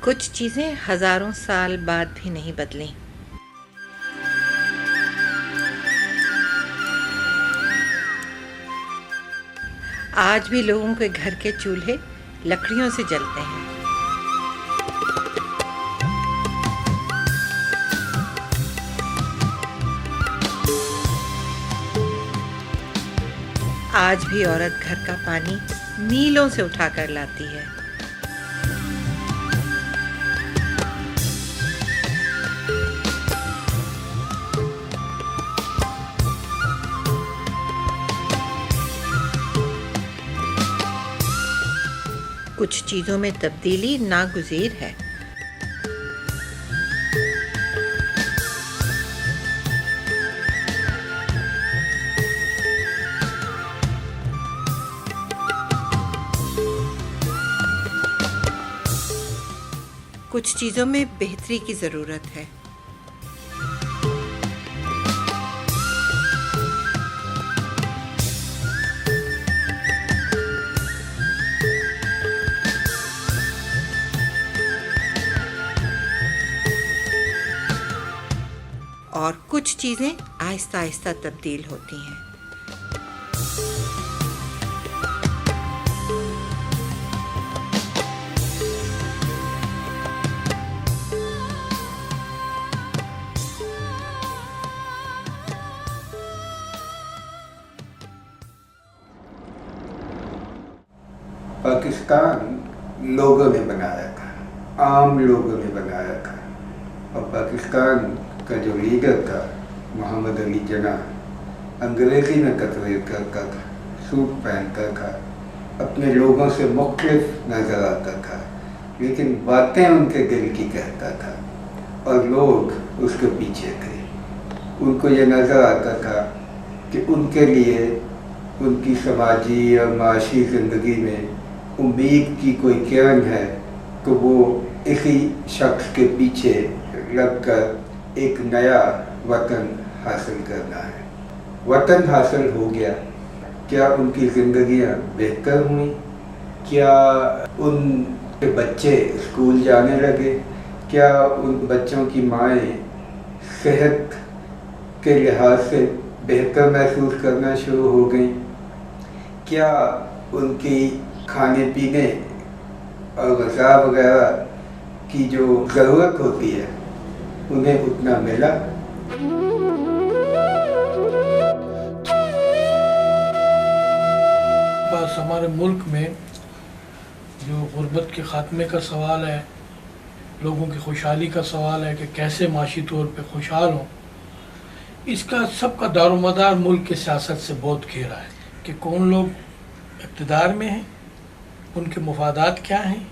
کچھ چیزیں ہزاروں سال بعد بھی نہیں بدلیں۔ آج بھی لوگوں کے گھر کے چولہے لکڑیوں سے جلتے ہیں۔ آج بھی عورت گھر کا پانی میلوں سے اٹھا کر لاتی ہے۔ کچھ چیزوں میں تبدیلی ناگزیر ہے۔ کچھ چیزوں میں بہتری کی ضرورت ہے۔ اور کچھ چیزیں آہستہ آہستہ تبدیل ہوتی ہیں۔ پاکستان لوگوں نے بنایا تھا، عام لوگوں نے بنایا تھا، اور پاکستان کا جو لیڈر تھا محمد علی جناح انگریزی میں تقریر کرتا تھا، سوٹ پہنتا تھا، اپنے لوگوں سے مختلف نظر آتا تھا، لیکن باتیں ان کے دل کی کہتا تھا اور لوگ اس کے پیچھے تھے۔ ان کو یہ نظر آتا تھا کہ ان کے لیے ان کی سماجی اور معاشی زندگی میں امید کی کوئی کرن ہے تو وہ اسی شخص کے پیچھے لگ کر ایک نیا وطن حاصل کرنا ہے۔ وطن حاصل ہو گیا، کیا ان کی زندگیاں بہتر ہوئیں؟ کیا ان کے بچے اسکول جانے لگے؟ کیا ان بچوں کی مائیں صحت کے لحاظ سے بہتر محسوس کرنا شروع ہو گئیں؟ کیا ان کی کھانے پینے اور غذا وغیرہ کی جو ضرورت ہوتی ہے انہیں اتنا ملا؟ بس ہمارے ملک میں جو غربت کے خاتمے کا سوال ہے، لوگوں کی خوشحالی کا سوال ہے کہ کیسے معاشی طور پہ خوشحال ہوں، اس کا سب کا دار و مدار ملک کی سیاست سے بہت گھیرا ہے کہ کون لوگ اقتدار میں ہیں، ان کے مفادات کیا ہیں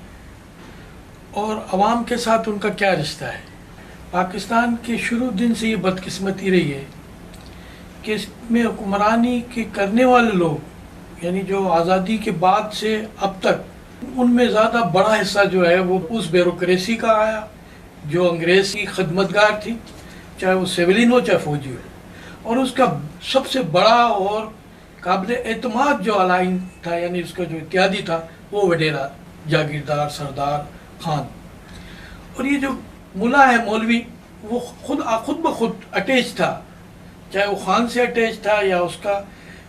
اور عوام کے ساتھ ان کا کیا رشتہ ہے۔ پاکستان کے شروع دن سے یہ بدقسمتی رہی ہے کہ اس میں حکمرانی کے کرنے والے لوگ، یعنی جو آزادی کے بعد سے اب تک، ان میں زیادہ بڑا حصہ جو ہے وہ اس بیوروکریسی کا آیا جو انگریز کی خدمتگار تھی، چاہے وہ سیولین ہو چاہے فوجی ہو، اور اس کا سب سے بڑا اور قابل اعتماد جو علائن تھا، یعنی اس کا جو اتحادی تھا، وہ وڈیرا، جاگیردار، سردار، خان۔ اور یہ جو ملا ہے، مولوی، وہ خود بخود اٹیچ تھا، چاہے وہ خان سے اٹیچ تھا یا اس کا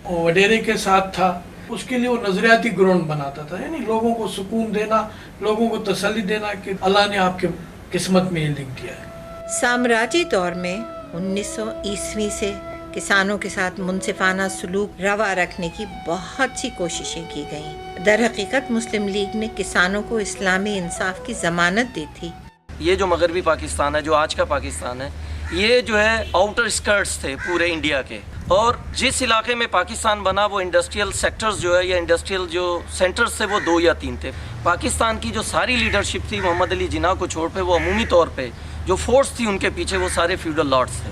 وڈیرے کے ساتھ تھا، اس کے لیے وہ نظریاتی گراؤنڈ بناتا تھا، یعنی لوگوں کو سکون دینا، لوگوں کو تسلی دینا کہ اللہ نے آپ کے قسمت میں یہ لکھ دیا ہے۔ سامراجی دور میں 1900 عیسوی سے کسانوں کے ساتھ منصفانہ سلوک روا رکھنے کی بہت سی کوششیں کی گئیں۔ در حقیقت مسلم لیگ نے کسانوں کو اسلامی انصاف کی ضمانت دی تھی۔ یہ جو مغربی پاکستان ہے، جو آج کا پاکستان ہے، یہ جو ہے آؤٹر اسکرٹس تھے پورے انڈیا کے، اور جس علاقے میں پاکستان بنا وہ انڈسٹریل سیکٹرز جو ہے یا انڈسٹریل جو سینٹرز تھے وہ 2 یا 3 تھے۔ پاکستان کی جو ساری لیڈرشپ تھی محمد علی جناح کو چھوڑ پہ، وہ عمومی طور پہ جو فورس تھی ان کے پیچھے وہ سارے فیوڈل لارڈز تھے،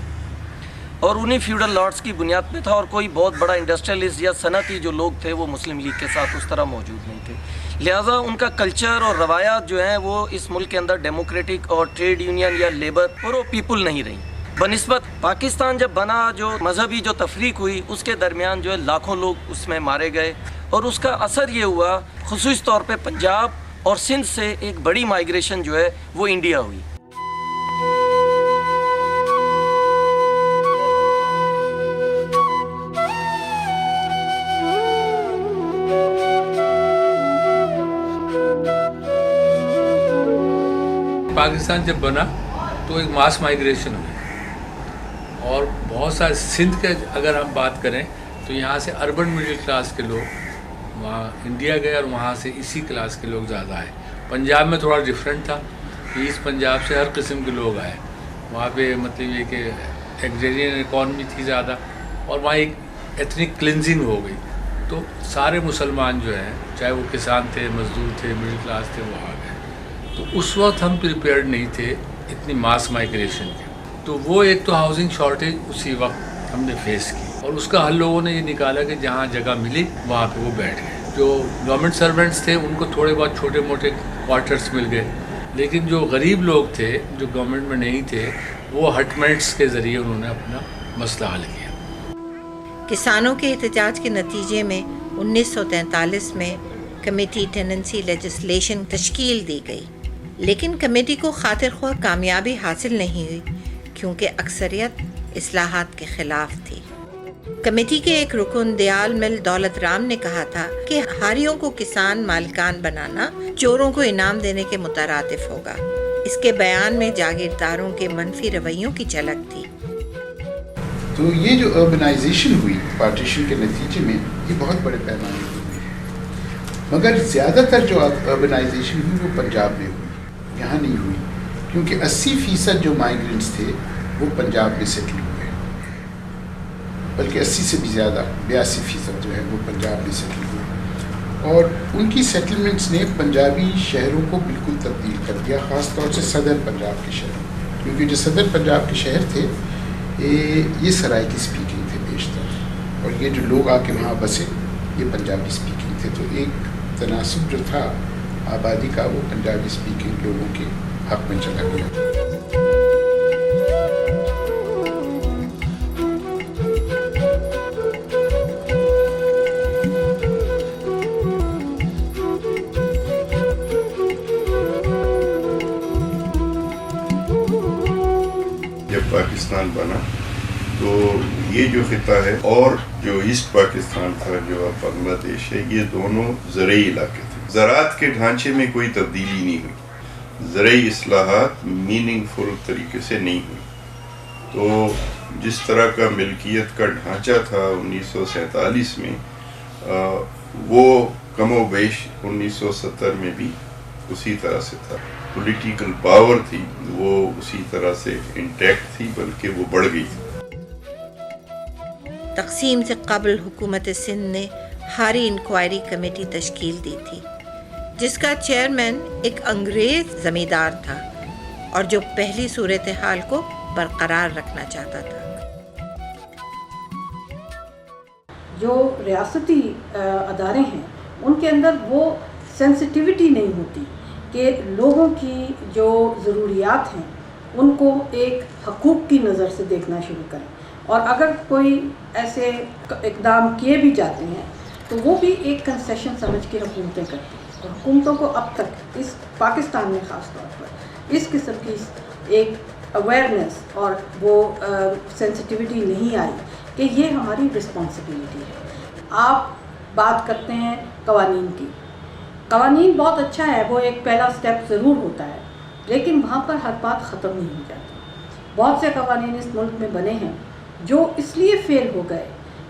اور انہی فیوڈل لارڈز کی بنیاد پہ تھا، اور کوئی بہت بڑا انڈسٹریلسٹ یا صنعتی جو لوگ تھے وہ مسلم لیگ کے ساتھ اس طرح موجود نہیں تھے۔ لہٰذا ان کا کلچر اور روایات جو ہیں وہ اس ملک کے اندر ڈیموکریٹک اور ٹریڈ یونین یا لیبر پرو پیپل نہیں رہی۔ بنسبت پاکستان جب بنا، جو مذہبی جو تفریق ہوئی اس کے درمیان جو ہے لاکھوں لوگ اس میں مارے گئے، اور اس کا اثر یہ ہوا خصوصی طور پہ پنجاب اور سندھ سے ایک بڑی مائگریشن جو ہے وہ انڈیا ہوئی. پاکستان جب بنا تو ایک ماس مائگریشن ہوئی اور بہت سارے سندھ کے اگر ہم بات کریں تو یہاں سے اربن مڈل کلاس کے لوگ وہاں انڈیا گئے اور وہاں سے اسی کلاس کے لوگ زیادہ آئے. پنجاب میں تھوڑا ڈفرینٹ تھا کہ ایسٹ پنجاب سے ہر قسم کے لوگ آئے. وہاں پہ مطلب یہ کہ ایگریرین اکانومی تھی زیادہ اور وہاں ایک ایتھنک کلینزنگ ہو گئی. تو سارے مسلمان جو ہیں چاہے وہ کسان تھے, مزدور تھے, مڈل کلاس تھے, وہ آ گئے. تو اس وقت ہم پریپیئرڈ نہیں تھے اتنی ماس مائگریشن کے. تو وہ ایک تو ہاؤسنگ شارٹیج اسی وقت ہم نے فیس کی اور اس کا حل لوگوں نے یہ نکالا کہ جہاں جگہ ملی وہاں پہ وہ بیٹھ گئے. جو گورنمنٹ سرونٹس تھے ان کو تھوڑے بہت چھوٹے موٹے کوارٹرس مل گئے, لیکن جو غریب لوگ تھے جو گورنمنٹ میں نہیں تھے وہ ہٹمنٹس کے ذریعے انہوں نے اپنا مسئلہ حل کیا. کسانوں کے احتجاج کے نتیجے میں 1943 میں کمیٹی ٹیننسی لیجسلیشن تشکیل دی گئی, لیکن کمیٹی کو خاطر خواہ کامیابی حاصل نہیں ہوئی کیونکہ اکثریت اصلاحات کے خلاف تھی. کمیٹی کے ایک رکن دیال مل دولت رام نے کہا تھا کہ ہاریوں کو کسان مالکان بنانا چوروں کو انعام دینے کے مترادف ہوگا. اس کے بیان میں جاگیرداروں کے منفی رویوں کی جھلک تھی. تو یہ جو اربنائزیشن ہوئی پارٹیشن کے نتیجے میں یہ بہت بڑے پیمانے پر ہوئی, مگر زیادہ تر جو اربنائزیشن ہوئی وہ پنجاب میں ہوئی, یہاں نہیں ہوئی, کیونکہ 80% جو مائیگرنٹس تھے وہ پنجاب میں سیٹل ہوئے, بلکہ 80 سے بھی زیادہ 82% جو ہے وہ پنجاب میں سیٹل ہوئے. اور ان کی سیٹلمنٹس نے پنجابی شہروں کو بالکل تبدیل کر دیا, خاص طور سے صدر پنجاب کے شہر, کیونکہ جو صدر پنجاب کے شہر تھے یہ سرائکی اسپیکنگ تھے بیشتر, اور یہ جو لوگ آ کے وہاں بسے یہ پنجابی اسپیکنگ تھے. تو ایک تناسب جو تھا آبادی کا وہ پنجابی اسپیکنگ لوگوں کے حق میں چلا گیا. جب پاکستان بنا تو یہ جو خطہ ہے اور جو ایسٹ پاکستان تھا جو اب بنگلہ دیش ہے, یہ دونوں زرعی علاقے تھے. زراعت کے ڈھانچے میں کوئی تبدیلی نہیں ہوئی, زرعی اصلاحات میننگ فل طریقے سے نہیں ہوئی. تو جس طرح کا ملکیت کا ڈھانچہ تھا 1947 میں وہ کم و بیش 1970 میں بھی اسی طرح سے تھا. پولیٹیکل پاور تھی وہ اسی طرح سے انٹیکٹ تھی, بلکہ وہ بڑھ گئی تھی. تقسیم سے قبل حکومت سندھ نے ہاری انکوائری کمیٹی تشکیل دی تھی, جس کا چیئرمین ایک انگریز زمیندار تھا اور جو پہلی صورتحال کو برقرار رکھنا چاہتا تھا. جو ریاستی ادارے ہیں ان کے اندر وہ سینسٹیوٹی نہیں ہوتی کہ لوگوں کی جو ضروریات ہیں ان کو ایک حقوق کی نظر سے دیکھنا شروع کریں, اور اگر کوئی ایسے اقدام کیے بھی جاتے ہیں تو وہ بھی ایک کنسیشن سمجھ کے حکومتیں کرتی ہیں. اور حکومتوں کو اب تک اس پاکستان میں خاص طور پر اس قسم کی ایک اویئرنیس اور وہ سینسٹیوٹی نہیں آئی کہ یہ ہماری رسپانسبلٹی ہے. آپ بات کرتے ہیں قوانین کی, قوانین بہت اچھا ہے, وہ ایک پہلا سٹیپ ضرور ہوتا ہے, لیکن وہاں پر ہر بات ختم نہیں ہو جاتی. بہت سے قوانین اس ملک میں بنے ہیں جو اس لیے فیل ہو گئے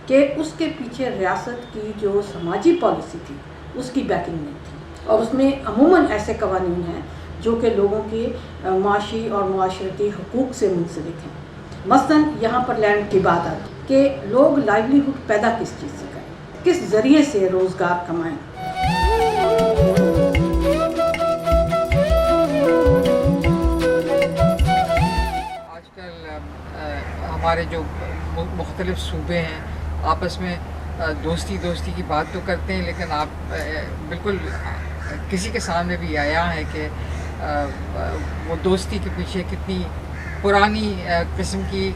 کہ اس کے پیچھے ریاست کی جو سماجی پالیسی تھی اس کی بیکنگ نہیں تھی, اور اس میں عموماً ایسے قوانین ہیں جو کہ لوگوں کے معاشی اور معاشرتی حقوق سے منسلک ہیں. مثلاً یہاں پر لینڈ کی بات آتی کہ لوگ لائیولیہڈ پیدا کس چیز سے کریں, کس ذریعے سے روزگار کمائیں. آج کل ہمارے جو مختلف صوبے ہیں آپس میں دوستی کی بات تو کرتے ہیں, لیکن آپ بالکل کسی کے سامنے بھی آیا ہے کہ وہ دوستی کے پیچھے کتنی پرانی قسم کی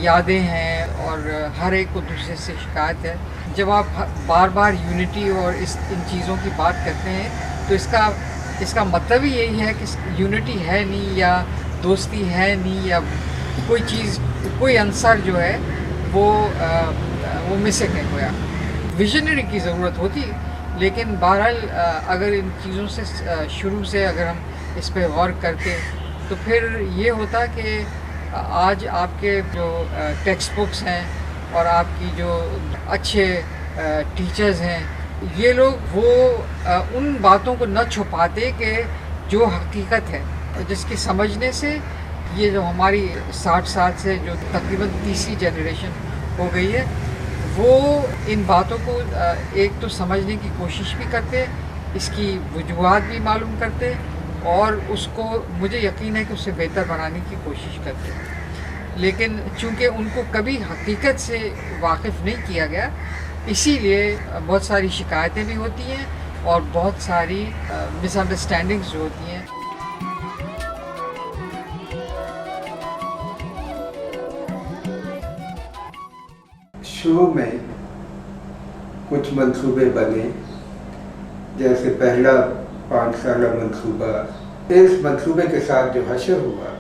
یادیں ہیں اور ہر ایک کو دوسرے سے شکایت ہے. جب آپ بار بار یونٹی اور ان چیزوں کی بات کرتے ہیں تو اس کا इसका मतलब ही यही है कि यूनिटी है नहीं या दोस्ती है नहीं या कोई चीज़ कोई अंसर जो है वो मिसिंग है गोया। विजनरी की ज़रूरत होती, लेकिन बहरहाल अगर इन चीज़ों से शुरू से अगर हम इस पे गौर करते तो फिर ये होता कि आज आपके जो टेक्स्ट बुक्स हैं और आपकी जो अच्छे टीचर्स हैं, ये लोग वो उन बातों को न छुपाते कि जो हकीकत है, जिसकी समझने से ये जो हमारी 60 साल से जो तकरीबन तीसरी जनरेशन हो गई है, वो इन बातों को एक तो समझने की कोशिश भी करते, इसकी वजूहात भी मालूम करते और उसको मुझे यकीन है कि उससे बेहतर बनाने की कोशिश करते। लेकिन चूँकि उनको कभी हकीकत से वाकिफ़ नहीं किया गया, इसीलिए बहुत सारी शिकायतें भी होती हैं और बहुत सारी मिसअंडरस्टैंडिंग्स जो होती हैं। शुरू में कुछ मंसूबे बने, जैसे पहला 5 साला मंसूबा। इस मंसूबे के साथ जो हशर हुआ,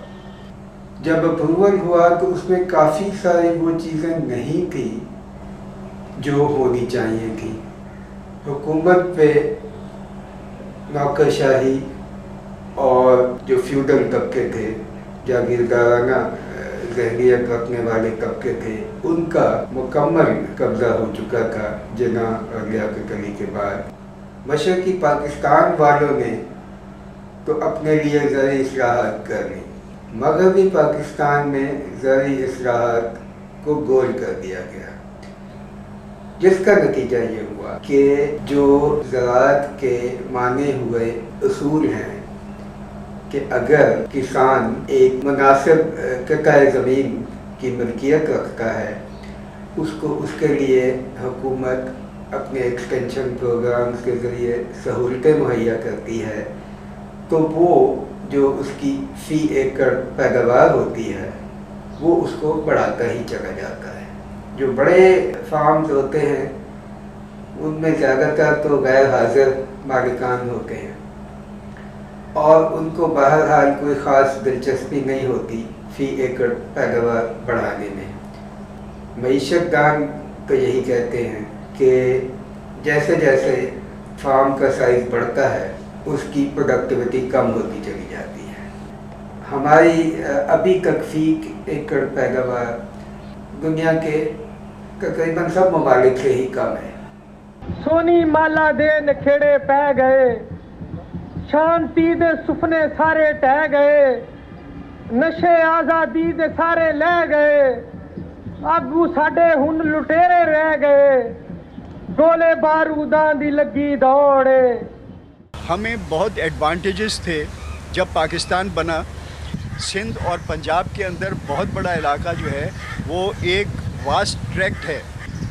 जब अप्रूवल हुआ तो उसमें काफ़ी सारी वो चीज़ें नहीं थी जो होनी चाहिए थी। हुकूमत पे नौकरशाही और जो फ्यूडल तबके थे, जागीरदाराना ज़हनियत रखने वाले तबके थे, उनका मुकम्मल कब्ज़ा हो चुका था जिना और लियाकत अली के बाद। मशरक़ी पाकिस्तान वालों ने तो अपने लिए ज़रूरी इस्लाहात कर ली, मगरबी पाकिस्तान में ज़रूरी इस्लाहात को गोल कर दिया गया, जिसका नतीजा ये हुआ कि जो ज़राअत के माने हुए उसूल हैं कि अगर किसान एक मुनासिब कतः ज़मीन की मिल्कियत रखता है, उसको उसके लिए हुकूमत अपने एक्सटेंशन प्रोग्राम्स के ज़रिए सहूलतें मुहैया करती है, तो वो जो उसकी फ़ी एकड़ पैदावार होती है वो उसको बढ़ाता ही चला जाता है। जो बड़े फार्म्स होते हैं उनमें ज़्यादातर तो गैर हाजिर मालिकान होते हैं और उनको बहरहाल कोई ख़ास दिलचस्पी नहीं होती फ़ी एकड़ पैदावार बढ़ाने में। मईशतदान तो यही कहते हैं कि जैसे जैसे फार्म का साइज़ बढ़ता है उसकी प्रोडक्टिविटी कम होती चली जाती है। हमारी अभी तक फ़ी एकड़ पैदावार दुनिया के तकरीबन सब ममालिक से ही कम है। सोनी माला दे नखेड़े पै गए, शांति दे सुपने सारे टह गए, नशे आज़ादी दे सारे ले गए, आगू साडे हुन लुटेरे रह गए, गोले बारूदां दी लगी दौड़े। हमें बहुत एडवांटेजेस थे जब पाकिस्तान बना। सिंध और पंजाब के अंदर बहुत बड़ा इलाका जो है वो एक वास्ट ट्रैक्ट है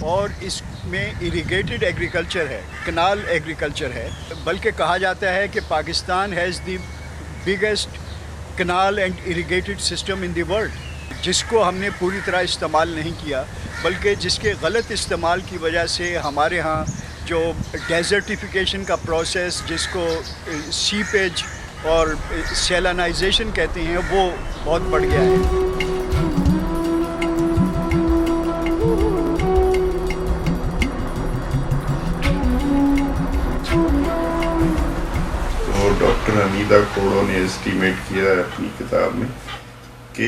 और इसमें इरिगेटेड एग्रीकल्चर है, कनाल एग्रीकल्चर है। बल्कि कहा जाता है कि Pakistan has the biggest canal and irrigated system in the world, जिसको हमने पूरी तरह इस्तेमाल नहीं किया, बल्कि जिसके गलत इस्तेमाल की वजह से हमारे यहाँ जो डेजर्टिफिकेशन का प्रोसेस, जिसको सीपेज और सेलानाइजेशन कहते हैं, वो बहुत बढ़ गया है। तो डॉक्टर हमीदा खोड़ो ने एस्टीमेट किया है अपनी किताब में कि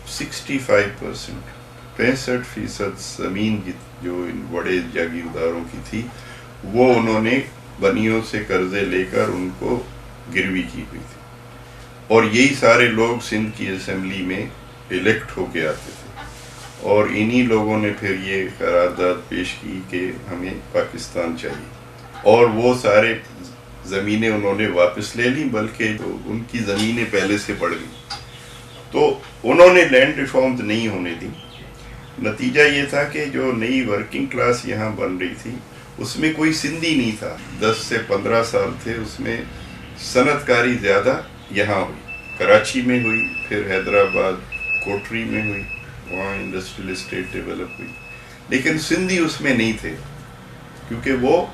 65% ज़मीन की जो इन बड़े जागीरदारों की थी वो उन्होंने बनियों से कर्जे लेकर उनको गिरवी की हुई थी और यही सारे लोग सिंध की असेंबली में इलेक्ट होके आते थे और इन्हीं लोगों ने फिर ये करारदाद पेश की कि हमें पाकिस्तान चाहिए और वो सारे ज़मीनें उन्होंने वापस ले ली, बल्कि तो उनकी ज़मीनें पहले से बढ़ गई। तो उन्होंने लैंड रिफॉर्म्स नहीं होने दी। नतीजा ये था कि जो नई वर्किंग क्लास यहाँ बन रही थी उसमें कोई सिंधी नहीं था। 10 से 15 साल थे, उसमें सनतकारी ज़्यादा यहाँ हुई, कराची में हुई, फिर हैदराबाद कोटरी में हुई, वहाँ इंडस्ट्रियल एस्टेट डेवलप हुई, लेकिन सिंधी उसमें नहीं थे क्योंकि वो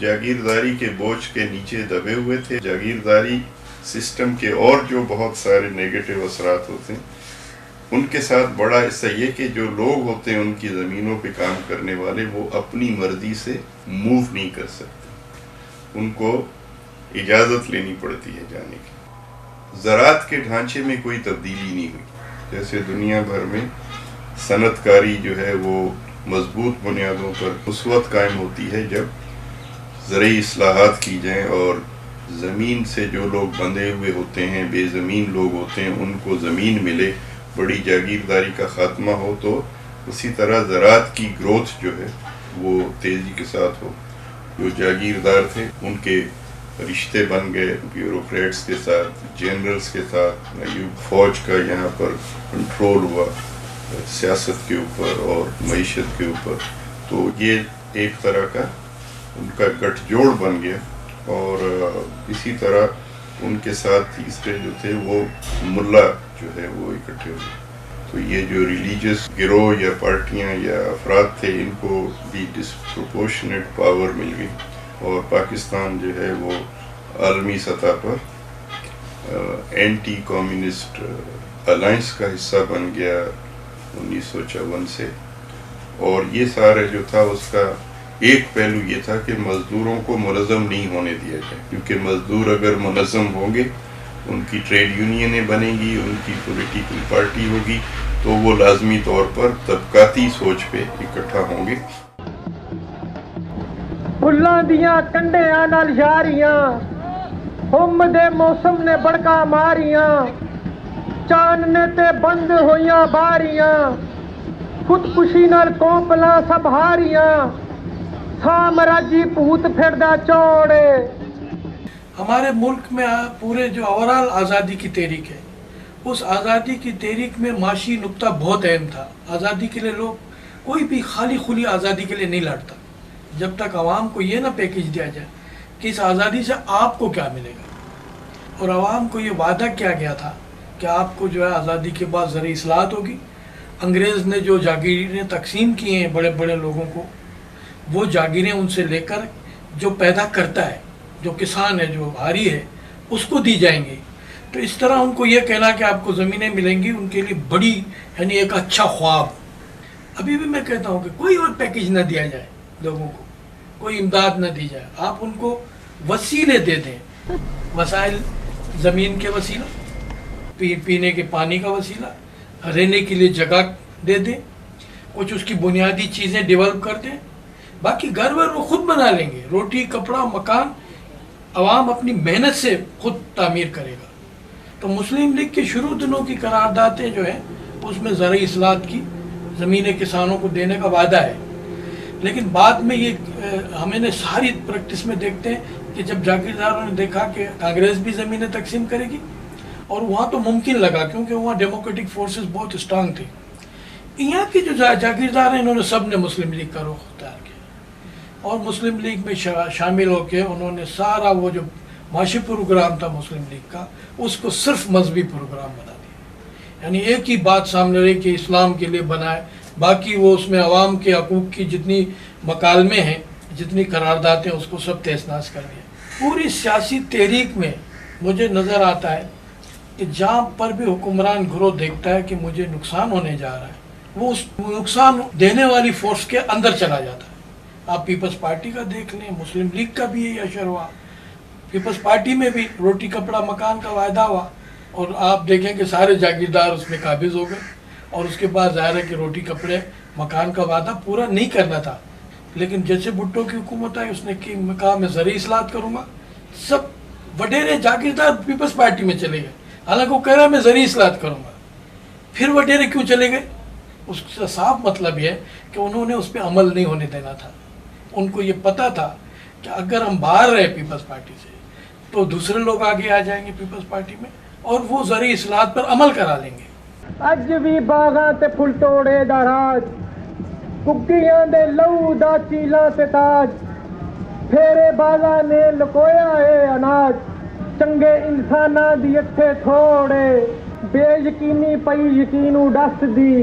जागीरदारी के बोझ के नीचे दबे हुए थे। जागीरदारी सिस्टम के और जो बहुत सारे नेगेटिव असरात होते हैं उनके साथ बड़ा हिस्सा ये कि जो लोग होते हैं उनकी ज़मीनों पे काम करने वाले, वो अपनी मर्जी से मूव नहीं कर सकते, उनको इजाज़त लेनी पड़ती है जाने की। ज़राअत के ढांचे में कोई तब्दीली नहीं हुई। जैसे दुनिया भर में सनतकारी जो है वो मजबूत बुनियादों पर उस वक्त कायम होती है जब ज़रई इस्लाहात की जाएँ और ज़मीन से जो लोग बंधे हुए होते हैं, बेज़मीन लोग होते हैं, उनको ज़मीन मिले, बड़ी जागीरदारी का ख़ात्मा हो। तो उसी तरह ज़राअत की ग्रोथ जो है वो तेज़ी के साथ हो। जो जागीरदार थे उनके रिश्ते बन गए ब्यूरोक्रेट्स के साथ, जनरल्स के साथ, फ़ौज का यहाँ पर कंट्रोल हुआ सियासत के ऊपर और मईशत के ऊपर। तो ये एक तरह का उनका गठजोड़ बन गया। और इसी तरह उनके साथ तीसरे जो थे वो मुल्ला जो है वो इकट्ठे हुए। तो ये जो रिलीजियस गिरोह या पार्टियां या अफराद थे इनको भी डिस्प्रोपोर्शनेट पावर मिल गई और पाकिस्तान जो है वो आलमी सतह पर एंटी कम्युनिस्ट अलायंस का हिस्सा बन गया 1954 से। और ये सारे जो था उसका एक पहलू ये था कि मज़दूरों को मुनज़्ज़म नहीं होने दिया जाए, क्योंकि मज़दूर अगर मुनज़्ज़म होंगे, उनकी ट्रेड यूनियनें बनेंगी, उनकी पॉलिटिकल पार्टी होगी, तो वो लाजमी तौर पर तबकाती सोच पे इकट्ठा होंगे। फुल्लां दियां कंढियां नाल यारियां, हुम दे मौसम ने बड़का मारियां, चानने ते बंद होइयां बारियां, खुदकुशी नाल कोंपलां सब हारियां, सामराजी भूत फिरदा चौड़े। हमारे मुल्क में पूरे जो ओवरऑल आज़ादी की तहरीक है, उस आज़ादी की तहरीक में माशी नुक्ता बहुत अहम था। आज़ादी के लिए लोग कोई भी खाली खुली आज़ादी के लिए नहीं लड़ता जब तक आवाम को ये ना पैकेज दिया जाए कि इस आज़ादी से आपको क्या मिलेगा। और आवाम को ये वादा किया गया था कि आपको जो है आज़ादी के बाद ज़रा इस्लाहत होगी। अंग्रेज़ ने जो जागीरें तकसीम की हैं बड़े बड़े लोगों को, वो जागीरें उनसे लेकर जो पैदा करता है, जो किसान है, जो भारी है, उसको दी जाएंगी। तो इस तरह उनको ये कहना कि आपको ज़मीनें मिलेंगी उनके लिए बड़ी यानी एक अच्छा ख्वाब। अभी भी मैं कहता हूँ कि कोई और पैकेज ना दिया जाए लोगों को, कोई इमदाद ना दी जाए, आप उनको वसीले दे दें, वसाइल ज़मीन के वसीला, पीने के पानी का वसीला, रहने के लिए जगह दे दें, कुछ उसकी बुनियादी चीज़ें डेवलप कर दें, बाकी घर वर वो खुद बना लेंगे। रोटी कपड़ा मकान अवाम अपनी मेहनत से खुद तामीर करेगा। तो मुस्लिम लीग के शुरू दिनों की करारदातें जो हैं उसमें ज़रा इस्लाहत की, ज़मीनें किसानों को देने का वादा है। लेकिन बाद में ये हमें सारी प्रैक्टिस में देखते हैं कि जब जागीरदारों ने देखा कि कांग्रेस भी ज़मीनें तकसीम करेगी, और वहाँ तो मुमकिन लगा क्योंकि वहाँ डेमोक्रेटिक फोर्सेस बहुत स्ट्रांग थी। यहाँ के जो जागीरदार हैं इन्होंने सब ने मुस्लिम लीग का रुख अख्तियार किया और मुस्लिम लीग में शामिल होकर उन्होंने सारा वो जो माशी प्रोग्राम था मुस्लिम लीग का, उसको सिर्फ मजहबी प्रोग्राम बना दिया। यानी एक ही बात सामने रही कि इस्लाम के लिए बनाए, बाकी वो उसमें अवाम के हकूक़ की जितनी मकालमे हैं, जितनी करारदातें, उसको सब तहस-नहस कर दिया। पूरी सियासी तहरीक में मुझे नज़र आता है कि जहाँ पर भी हुक्मरान गिरोह देखता है कि मुझे नुकसान होने जा रहा है, वो उस नुकसान देने वाली फोर्स के अंदर चला जाता है। आप पीपल्स पार्टी का देख लें, मुस्लिम लीग का भी यही असर हुआ। पीपल्स पार्टी में भी रोटी कपड़ा मकान का वायदा हुआ और आप देखें कि सारे जागीरदार उसमें काबिज हो गए, और उसके बाद ज़ाहिर है कि रोटी कपड़े मकान का वादा पूरा नहीं करना था। लेकिन जैसे भुट्टो की हुकूमत आई, उसने कहा मैं ज़रूरी इस्लाहत करूँगा, सब वडेरे जागीरदार पीपल्स पार्टी में चले गए, हालांकि वो कह रहा है मैं ज़रूरी इस्लाहत करूँगा। फिर वडेरे क्यों चले गए? उसका साफ मतलब ये है कि उन्होंने उस पर अमल नहीं होने देना था। उनको ये पता था कि अगर हम बाहर रहे पीपल्स पार्टी से तो दूसरे लोग आगे आ जाएंगे पीपल्स पार्टी में और वो ज़रूरी इस्लाहत पर अमल करा लेंगे। अज भी बागां ते फुल तोड़े दा राज, कुग्गियां दे लहू दा चीला ते ताज, फेरे बाजा ने लुकोया है अनाज, चंगे इंसाना दी अखे थोड़े, बेयकीनी पई यकीनू दस दी,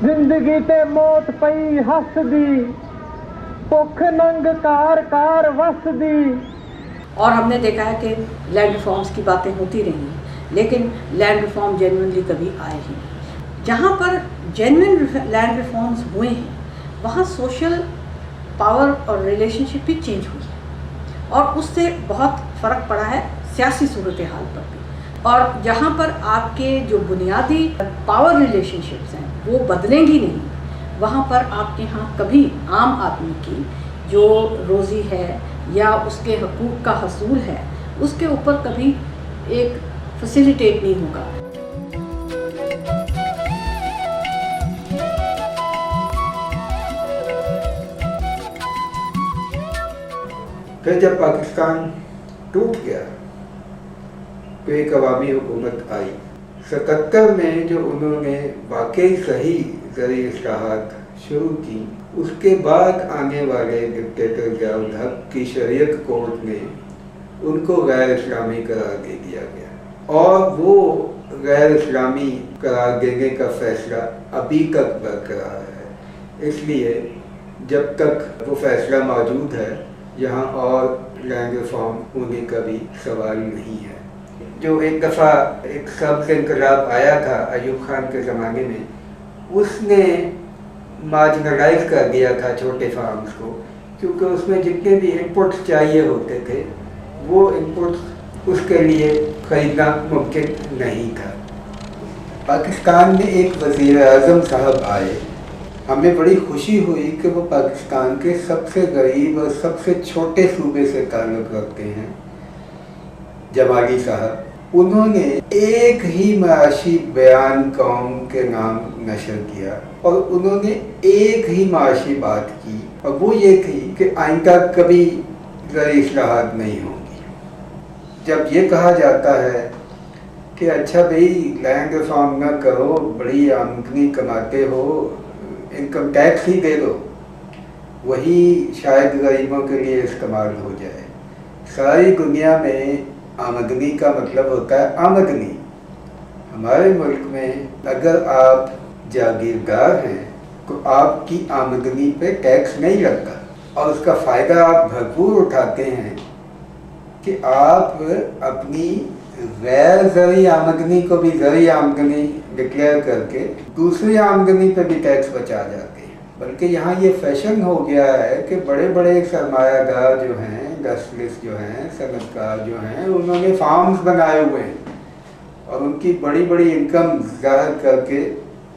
जिंदगी ते मौत पई हस दी, ਭੁੱਖ ਨੰਗ ਕਾਰ ਕਾਰ ਵਸਦੀ। और हमने देखा है कि लैंड रिफॉर्म्स की बातें होती रही हैं, लेकिन लैंड रिफॉर्म जेन्युइनली कभी आए ही नहीं। जहाँ पर जेन्युइन लैंड रिफॉर्म्स हुए हैं वहाँ सोशल पावर और रिलेशनशिप भी चेंज हुई है और उससे बहुत फ़र्क पड़ा है सियासी सूरत हाल पर भी। और जहाँ पर आपके जो बुनियादी पावर रिलेशनशिप्स हैं वो बदलेंगी नहीं, वहाँ पर आपके यहाँ कभी आम आदमी की जो रोज़ी है या उसके हकूक़ का हसूल है उसके ऊपर कभी एक फैसिलिटेट नहीं होगा। फिर जब पाकिस्तान टूट गया तो एक अवामी हुकूमत आई 77 में जो उन्होंने वाकई सही ज़रूरी इस्लाहात शुरू की, उसके बाद आने वाले डिक्टेटर ज़ियाउल हक की शरीयत कोर्ट ने उनको गैर इस्लामी करार दे दिया गया और वो गैर इस्लामी करार देने का फैसला अभी तक बरकरार है। इसलिए जब तक वो फैसला मौजूद है यहाँ और लैंड रिफॉर्म होने का भी सवाल नहीं है। जो एक दफ़ा एक सब्ज़ इनकलाब आया था अयूब खान के ज़माने में, उसने मार्जिनलाइज कर दिया था छोटे फार्म्स को, क्योंकि उसमें जितने भी इनपुट्स चाहिए होते थे वो इनपुट्स उसके लिए ख़रीदना मुमकिन नहीं था। पाकिस्तान में एक वज़ीर आज़म साहब आए, हमें बड़ी खुशी हुई कि वो पाकिस्तान के सबसे गरीब और सबसे छोटे सूबे से ताल्लुक़ रखते हैं, जमाली साहब। उन्होंने एक ही माशी बयान कौम के नाम नशर किया और उन्होंने एक ही माशी बात की, और वो ये थी कि आइंदा कभी ज़रूरी इस्लाहात नहीं होंगी। जब ये कहा जाता है कि अच्छा भाई लैंड रिफॉर्म न करो, बड़ी आमदनी कमाते हो, इनकम टैक्स ही दे दो, वही शायद गरीबों के लिए इस्तेमाल हो जाए। सारी दुनिया में आमदनी का मतलब होता है आमदनी। हमारे मुल्क में अगर आप जागीरदार हैं तो आपकी आमदनी पे टैक्स नहीं लगता और उसका फ़ायदा आप भरपूर उठाते हैं कि आप अपनी गैर ज़रूरी आमदनी को भी ज़रूरी आमदनी डिक्लेयर करके दूसरी आमदनी पे भी टैक्स बचा जाते हैं। बल्कि यहाँ ये फैशन हो गया है कि बड़े बड़े सरमायादार जो हैं, इंडस्ट्रियलिस्ट जो हैं, सनतकार जो हैं, उन्होंने फार्म्स बनाए हुए हैं और उनकी बड़ी बड़ी इनकम ज़ाहिर करके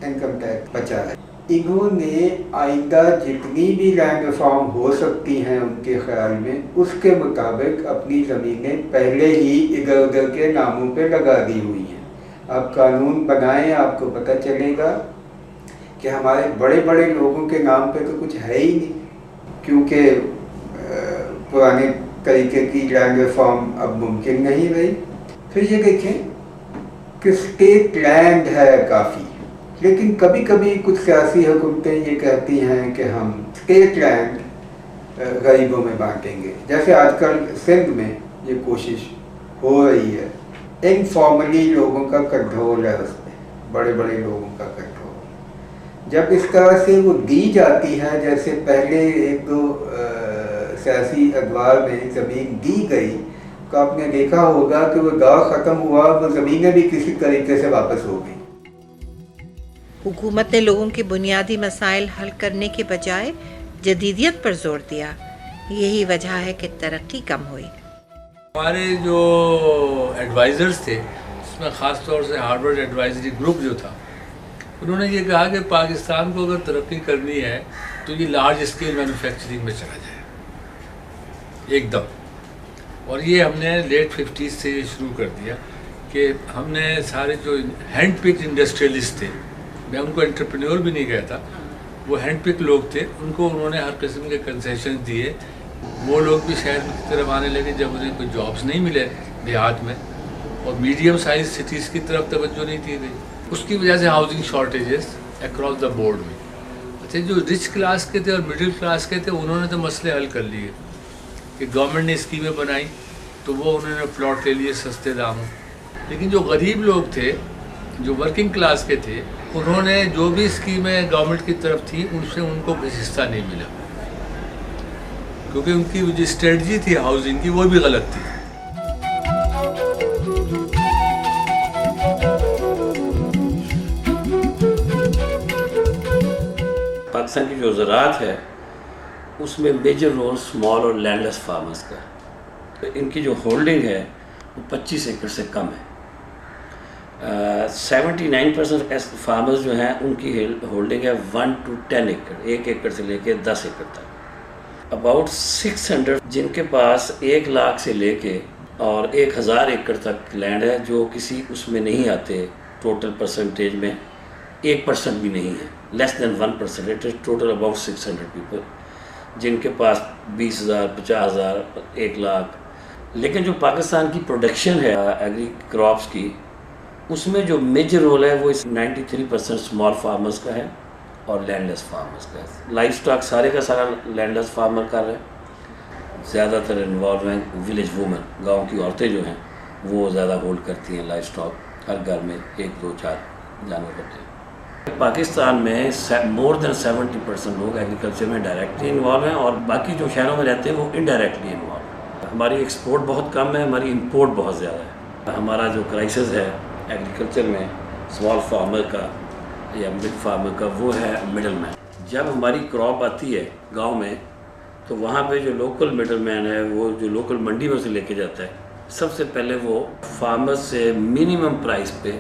इनकम टैक्स बचा है। इन्होंने आइंदा जितनी भी लैंड रिफॉर्म हो सकती हैं उनके ख्याल में, उसके मुताबिक अपनी ज़मीनें पहले ही इधर उधर के नामों पे लगा दी हुई हैं। आप कानून बनाएं, आपको पता चलेगा कि हमारे बड़े बड़े लोगों के नाम पे तो कुछ है ही नहीं, क्योंकि पुराने तरीके की लैंड रिफॉर्म अब मुमकिन नहीं रही। फिर ये देखें कि स्टेट लैंड है काफ़ी, लेकिन कभी कभी कुछ सियासी हुकूमतें ये कहती हैं कि हम स्टेट लैंड गरीबों में बांटेंगे। जैसे आजकल सिंध में ये कोशिश हो रही है, इनफॉर्मली लोगों का कंट्रोल है उसमें, बड़े बड़े लोगों का कंट्रोल। जब इस तरह से वो दी जाती है, जैसे पहले एक दो सियासी अखबार में ज़मीन दी गई, तो आपने देखा होगा कि वो दौर ख़त्म हुआ, वो ज़मीनें भी किसी तरीके से वापस हो गई। हुकूमत ने लोगों के बुनियादी मसाइल हल करने के बजाय जदीदियत पर जोर दिया। यही वजह है कि तरक्की कम हुई। हमारे जो एडवाइज़र्स थे, उसमें ख़ास तौर से हार्वर्ड एडवाइजरी ग्रुप जो था, उन्होंने ये कहा कि पाकिस्तान को अगर तरक्की करनी है तो ये लार्ज स्केल मैन्युफैक्चरिंग में चला जाए एकदम। और ये हमने लेट 50s से शुरू कर दिया कि हमने सारे जो हैंड पिक इंडस्ट्रियलिस्ट थे, मैं उनको एंटरप्रेन्योर भी नहीं कहता, वो हैंड पिक लोग थे, उनको उन्होंने हर किस्म के कंसेशन दिए। वो लोग भी शहर की तरफ आने लगे जब उन्हें कोई जॉब्स नहीं मिले देहात में, और मीडियम साइज सिटीज़ की तरफ तवज्जो नहीं दी गई। उसकी वजह से housing shortages across the board हुई। अच्छा, जो रिच क्लास के थे और मिडिल क्लास के थे, उन्होंने तो मसले हल कर लिए कि गवर्नमेंट ने स्कीमें बनाई तो वो उन्होंने प्लॉट ले लिए सस्ते दामों। लेकिन जो गरीब लोग थे, जो वर्किंग क्लास के थे, उन्होंने जो भी स्कीमें गवर्नमेंट की तरफ थी उनसे उनको कुछ हिस्सा नहीं मिला। क्योंकि उनकी जो स्ट्रेटजी थी हाउसिंग की वो भी गलत थी। पाकिस्तान की जो ज़राअत है उसमें मेजर रोल स्मॉल और लैंडलेस फार्मर्स का है। तो इनकी जो होल्डिंग है वो 25 एकड़ से कम है। 79% फार्मर्स जो हैं उनकी होल्डिंग है 1 to 10 एकड़, 1 एकड़ से लेके 10 एकड़ तक। अबाउट 600 जिनके पास 1 लाख से लेके और 1000 एकड़ तक लैंड है, जो किसी उसमें नहीं आते टोटल परसेंटेज में 1% भी नहीं है, less than 1%। It is total about 600 people जिनके पास 20,000, 50,000, 1 लाख। लेकिन जो पाकिस्तान की प्रोडक्शन है एग्री क्रॉप्स की, उसमें जो मेजर रोल है वो इस 93% स्मॉल फार्मर्स का है और लैंडलेस फार्मर्स का है। लाइफ स्टॉक सारे का सारा लैंडलेस फार्मर कर रहे हैं। ज़्यादातर इन्वॉल्व हैं विलेज वूमेन, गांव की औरतें जो हैं वो ज़्यादा होल्ड करती हैं लाइफ स्टॉक। हर घर में 1, 2, 4 जानवर होते हैं। पाकिस्तान में मोर देन 70% लोग एग्रीकल्चर में डायरेक्टली इन्वॉल्व हैं और बाकी जो शहरों में रहते हैं वो इनडायरेक्टली इन्वॉल्व हैं। हमारी एक्सपोर्ट बहुत कम है, हमारी इंपोर्ट बहुत ज़्यादा है। हमारा जो क्राइसिस है एग्रीकल्चर में स्मॉल फार्मर का या मिड फार्मर का वो है मिडल मैन। जब हमारी क्रॉप आती है गांव में तो वहाँ पे जो लोकल मिडल मैन है वो जो लोकल मंडी में से लेके जाता है, सबसे पहले वो फार्मर से मिनिमम प्राइस पे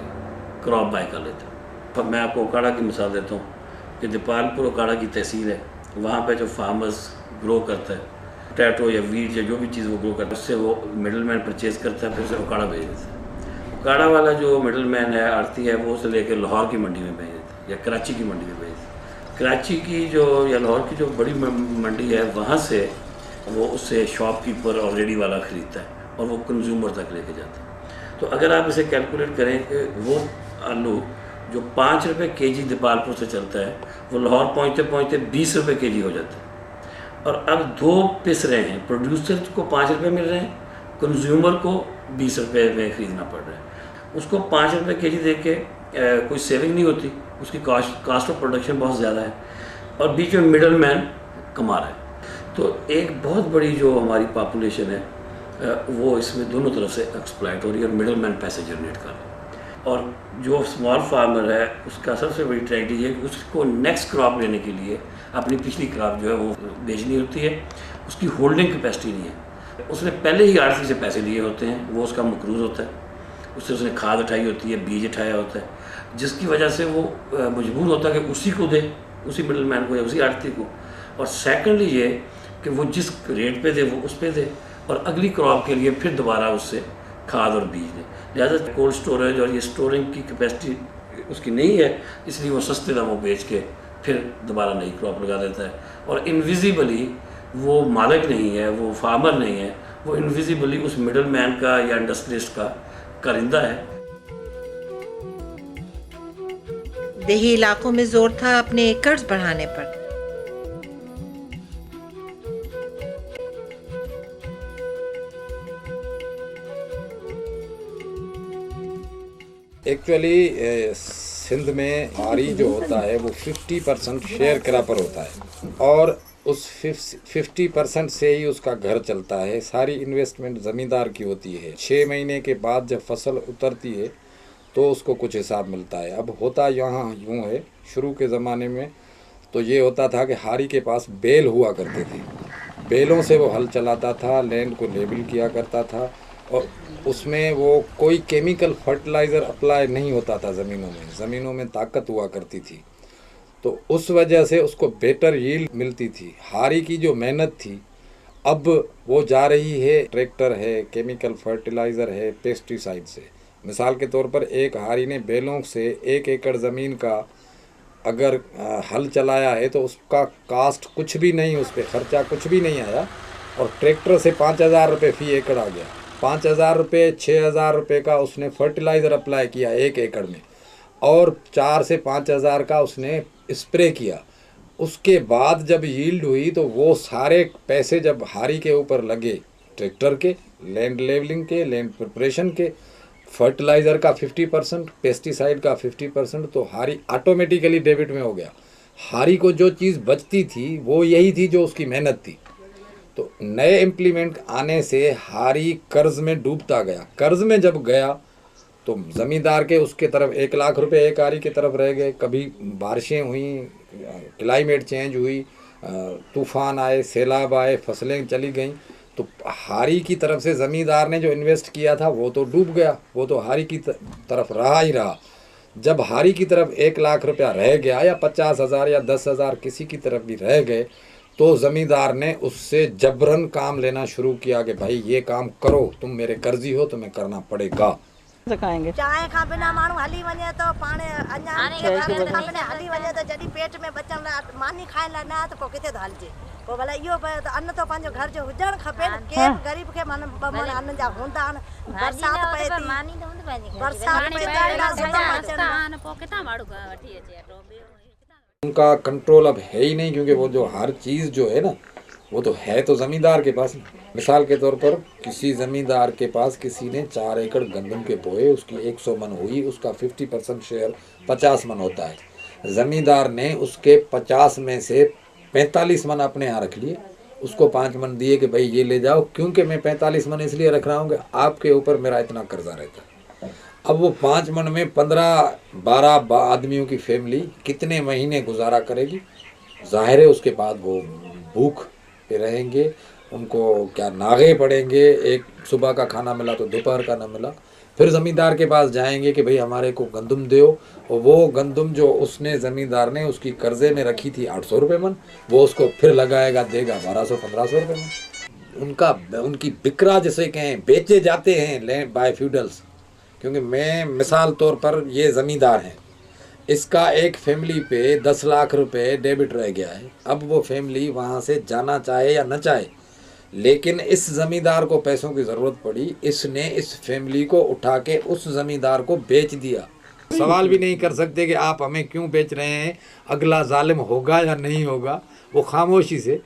क्रॉप बाय कर लेता है। अब मैं आपको ओकाड़ा की मिसाल देता हूँ कि दीपालपुर ओकाड़ा की तहसील है, वहाँ पे जो फार्मर्स ग्रो करता है पोटैटो या वीट या जो भी चीज़ वो ग्रो करता है उससे वो मिडल मैन परचेज़ करता है, फिर उसे ओकाड़ा भेज देता है। ओकाड़ा वाला जो मिडल मैन है आड़ती है वो उसे लेकर लाहौर की मंडी में भेज देता है या कराची की मंडी में भेज देता है। कराची की जो या लाहौर की जो बड़ी मंडी है वहाँ से वो उससे शॉपकीपर और रेडी वाला ख़रीदता है और वो कंज्यूमर तक लेके जाता है। तो अगर आप इसे कैलकुलेट करें कि वो आलू जो 5 रुपये केजी दीपालपुर से चलता है वो लाहौर पहुँचते पहुँचते 20 रुपये केजी हो जाता है। और अब 2 पिस रहे हैं, प्रोड्यूसर को 5 रुपये मिल रहे हैं, कंज्यूमर को 20 रुपये में ख़रीदना पड़ रहा है। उसको 5 रुपये केजी दे के कोई सेविंग नहीं होती, उसकी कास्ट ऑफ प्रोडक्शन बहुत ज़्यादा है और बीच में मिडल मैन कमा रहा है। तो एक बहुत बड़ी जो हमारी पॉपुलेशन है वो इसमें दोनों तरफ से एक्सप्लॉइट हो रही है और मिडल मैन पैसे जनरेट कर रहा है। और जो स्मॉल फार्मर है उसका सबसे बड़ी ट्रेजेडी है कि उसको नेक्स्ट क्रॉप लेने के लिए अपनी पिछली क्रॉप जो है वो बेचनी होती है, उसकी होल्डिंग कैपेसिटी नहीं है। उसने पहले ही आड़ती से पैसे लिए होते हैं, वो उसका मकरूज़ होता है, उससे उसने खाद उठाई होती है, बीज उठाया होता है, जिसकी वजह से वो मजबूर होता है कि उसी को दे, उसी मिडल मैन को या उसी आड़ती को। और सेकेंडली ये कि वो जिस रेट पे दे वो उस पे दे और अगली क्रॉप के लिए फिर दोबारा उससे खाद और बीज दे। लिहाजा कोल्ड स्टोरेज और ये स्टोरिंग की कैपेसिटी उसकी नहीं है, इसलिए वो सस्ते दामों बेच के फिर दोबारा नई क्रॉप लगा देता है। और इनविजिबली वो मालिक नहीं है, वो फार्मर नहीं है, वो इनविजिबली उस मिडल मैन का या इंडस्ट्रियलिस्ट का करिंदा है। देही इलाकों में जोर था अपने एकर्स बढ़ाने पर। एक्चुअली सिंध में हारी जो होता है वो 50% शेयर क्रॉपर होता है और उस 50% से ही उसका घर चलता है। सारी इन्वेस्टमेंट ज़मींदार की होती है। 6 महीने के बाद जब फसल उतरती है तो उसको कुछ हिसाब मिलता है। अब होता यहाँ यूँ है, शुरू के ज़माने में तो ये होता था कि हारी के पास बैल हुआ करते थे, बैलों से वो हल चलाता था, लैंड को लेबल किया करता था और उसमें वो कोई केमिकल फर्टिलाइज़र अप्लाई नहीं होता था ज़मीनों में ताकत हुआ करती थी, तो उस वजह से उसको बेटर यील्ड मिलती थी। हारी की जो मेहनत थी अब वो जा रही है ट्रैक्टर है, केमिकल फर्टिलाइज़र है, पेस्टिसाइड से। मिसाल के तौर पर एक हारी ने बैलों से 1 एकड़ ज़मीन का अगर हल चलाया है तो उसका कास्ट कुछ भी नहीं, उस पर ख़र्चा कुछ भी नहीं आया और ट्रैक्टर से 5,000 रुपये फ़ी एकड़ आ गया। 5,000 रुपये 6,000 रुपये का उसने फर्टिलाइज़र अप्लाई किया 1 एकड़ में और 4 से 5,000 का उसने स्प्रे किया। उसके बाद जब यील्ड हुई तो वो सारे पैसे जब हारी के ऊपर लगे, ट्रैक्टर के, लैंड लेवलिंग के, लैंड प्रिपरेशन के, फर्टिलाइज़र का 50%, पेस्टिसाइड का 50%, तो हारी ऑटोमेटिकली डेबिट में हो गया। हारी को जो चीज़ बचती थी वो यही थी जो उसकी मेहनत थी। तो नए इम्प्लीमेंट आने से हारी कर्ज में डूबता गया। कर्ज में जब गया तो ज़मींदार के उसके तरफ 1 लाख रुपए एक हारी की तरफ रह गए। कभी बारिशें हुई, क्लाइमेट चेंज हुई, तूफ़ान आए, सैलाब आए, फसलें चली गईं, तो हारी की तरफ से ज़मींदार ने जो इन्वेस्ट किया था वो तो डूब गया, वो तो हारी की तरफ रहा ही रहा। जब हारी की तरफ 1 लाख रुपया रह गया या 50,000 या 10,000 किसी की तरफ भी रह गए, तो ज़मींदार ने उससे जबरन काम लेना शुरू किया कि भाई ये काम करो, तुम मेरे कर्जी हो, तुम्हें करना पड़ेगा। चांहि खां बिना माण्हू हली वञे तो पाणे अञा खां बिना हली वञे तो जॾहिं पेट में बचण लाइ मानी खाइण लाइ न त पोइ किथे थो हलिजे। पोइ भला इहो अन्न तो पंहिंजो घर जो हुजणु खपे न। केरु ग़रीब खे माना ॿ मन अन्न जा हूंदा आहिनि। बरसाति पए थी, बरसाति पए थी, अहिड़ा ज़ुल्म अचनि पोइ किथां माण्हू वठी अचे। उनका कंट्रोल अब है ही नहीं, क्योंकि वो जो हर चीज़ जो है ना वो तो है तो ज़मींदार के पास। मिसाल के तौर पर किसी ज़मींदार के पास किसी ने 4 एकड़ गंदम के बोए, उसकी 100 मन हुई, उसका 50% शेयर 50 मन होता है। ज़मींदार ने उसके 50 में से 45 मन अपने यहाँ रख लिए, उसको 5 मन दिए कि भाई ये ले जाओ, क्योंकि मैं 45 मन इसलिए रख रहा हूँ कि आपके ऊपर मेरा इतना कर्जा रहता है। अब वो 5 मन में 15-12 आदमियों की फैमिली कितने महीने गुजारा करेगी? जाहिर है उसके बाद वो भूख पे रहेंगे, उनको क्या नागे पड़ेंगे। एक सुबह का खाना मिला तो दोपहर का ना मिला, फिर ज़मींदार के पास जाएंगे कि भाई हमारे को गंदम दो, और वो गंदम जो उसने ज़मींदार ने उसकी कर्जे में रखी थी 800 रुपये मन, वो उसको फिर लगाएगा, देगा 1200-1500 रुपये मन। उनकी बिकरा जिसे कहें, बेचे जाते हैं लैंड बाय फ्यूडल्स। क्योंकि मैं मिसाल तौर पर ये ज़मींदार हैं, इसका एक फैमिली पे 10 लाख रुपए डेबिट रह गया है। अब वो फैमिली वहाँ से जाना चाहे या न चाहे, लेकिन इस ज़मींदार को पैसों की ज़रूरत पड़ी, इसने इस फैमिली को उठा के उस ज़मींदार को बेच दिया। सवाल भी नहीं कर सकते कि आप हमें क्यों बेच रहे हैं, अगला जालिम होगा या नहीं होगा। वो खामोशी से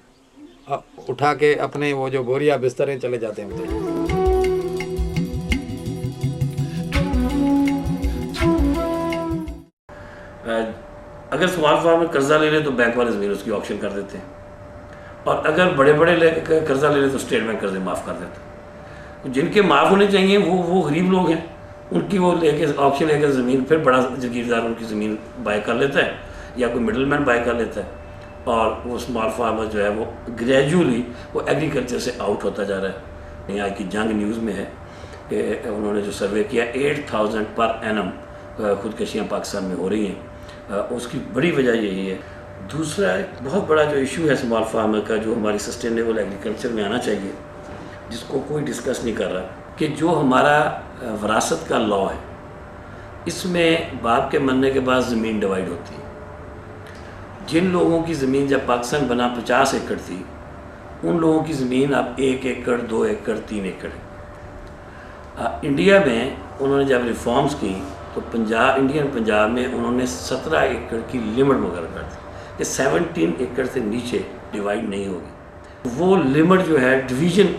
उठा के अपने वो जो बोरिया बिस्तरें चले जाते हैं। अगर स्मॉल फार्म में कर्जा ले ले तो बैंक वाले ज़मीन उसकी ऑक्शन कर देते हैं, और अगर बड़े बड़े कर्जा ले ले तो स्टेट बैंक कर्जे माफ़ कर देते हैं। जिनके माफ़ होने चाहिए वो गरीब लोग हैं, उनकी वो लेके ऑक्शन लेकर ज़मीन, फिर बड़ा जागीरदार उनकी ज़मीन बाय कर लेता है या कोई मिडल मैन बाय कर लेता है, और वो स्मॉल फार्मर जो है वो ग्रेजुअली वो एग्रीकल्चर से आउट होता जा रहा है। यहाँ की जंग न्यूज़ में है कि उन्होंने जो सर्वे किया 8000 पर एनम खुदकशियाँ पाकिस्तान में हो रही हैं। उसकी बड़ी वजह यही है। दूसरा एक बहुत बड़ा जो इशू है स्मॉल फार्मर का, जो हमारी सस्टेनेबल एग्रीकल्चर में आना चाहिए, जिसको कोई डिस्कस नहीं कर रहा, कि जो हमारा विरासत का लॉ है, इसमें बाप के मरने के बाद ज़मीन डिवाइड होती है। जिन लोगों की ज़मीन जब पाकिस्तान बना 50 एकड़ थी, उन लोगों की ज़मीन अब 1 एकड़, 2 एकड़, 3 एकड़ है। इंडिया में उन्होंने जब रिफॉर्म्स की तो इंडियन पंजाब में उन्होंने 17 एकड़ की लिमिट मुकर्रर कर दी कि 17 एकड़ से नीचे डिवाइड नहीं होगी। वो लिमिट जो है डिवीज़न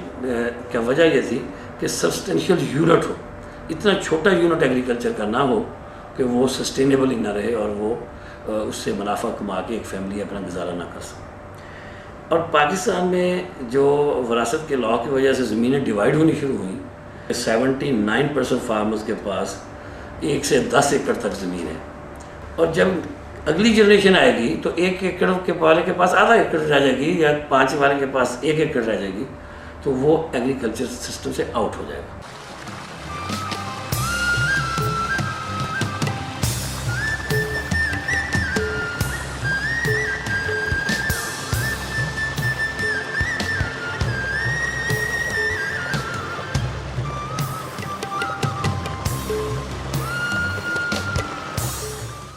का वजह ये थी कि सब्सटेंशियल यूनिट हो, इतना छोटा यूनिट एग्रीकल्चर का ना हो कि वो सस्टेनेबल ही ना रहे और वो उससे मुनाफा कमा के एक फैमिली अपना गुजारा ना कर सके। और पाकिस्तान में जो विरासत के लॉ की वजह से ज़मीनें डिवाइड होनी शुरू हुई, 79% फार्मर्स के पास 1 से 10 एकड़ तक ज़मीन है, और जब अगली जनरेशन आएगी तो 1 एकड़ के वाले के पास आधा एकड़ रह जाएगी, या 5 वाले के पास 1 एकड़ रह जाएगी, तो वो एग्रीकल्चर सिस्टम से आउट हो जाएगा।